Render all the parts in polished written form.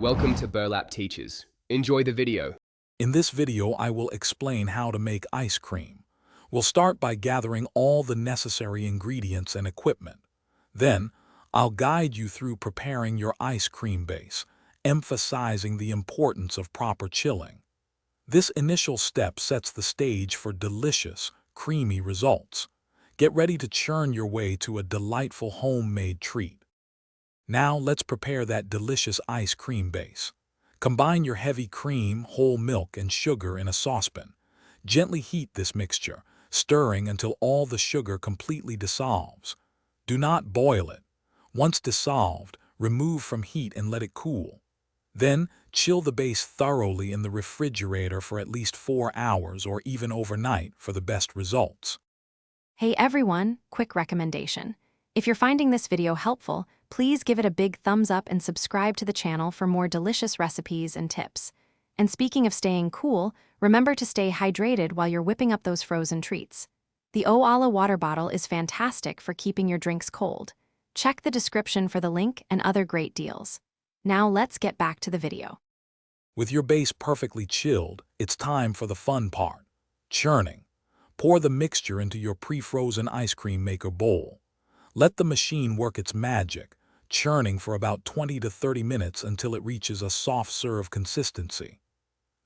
Welcome to Burlap Teachers. Enjoy the video. In this video, I will explain how to make ice cream. We'll start by gathering all the necessary ingredients and equipment. Then, I'll guide you through preparing your ice cream base, emphasizing the importance of proper chilling. This initial step sets the stage for delicious, creamy results. Get ready to churn your way to a delightful homemade treat. Now let's prepare that delicious ice cream base. Combine your heavy cream, whole milk, and sugar in a saucepan. Gently heat this mixture, stirring until all the sugar completely dissolves. Do not boil it. Once dissolved, remove from heat and let it cool. Then, chill the base thoroughly in the refrigerator for at least 4 hours or even overnight for the best results. Hey everyone, quick recommendation. If you're finding this video helpful, please give it a big thumbs up and subscribe to the channel for more delicious recipes and tips. And speaking of staying cool, remember to stay hydrated while you're whipping up those frozen treats. The Oala water bottle is fantastic for keeping your drinks cold. Check the description for the link and other great deals. Now let's get back to the video. With your base perfectly chilled, it's time for the fun part, churning. Pour the mixture into your pre-frozen ice cream maker bowl. Let the machine work its magic, churning for about 20 to 30 minutes until it reaches a soft serve consistency.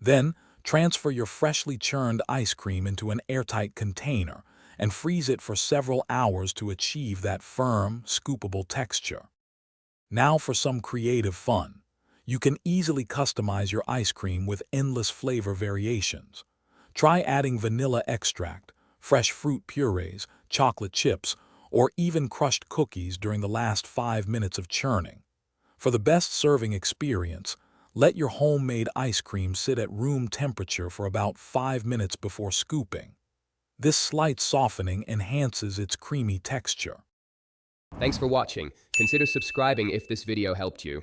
Then, transfer your freshly churned ice cream into an airtight container and freeze it for several hours to achieve that firm, scoopable texture. Now for some creative fun. You can easily customize your ice cream with endless flavor variations. Try adding vanilla extract, fresh fruit purees, chocolate chips, or even crushed cookies during the last 5 minutes of churning. For the best serving experience, let your homemade ice cream sit at room temperature for about 5 minutes before scooping. This slight softening enhances its creamy texture. Thanks for watching. Consider subscribing if this video helped you.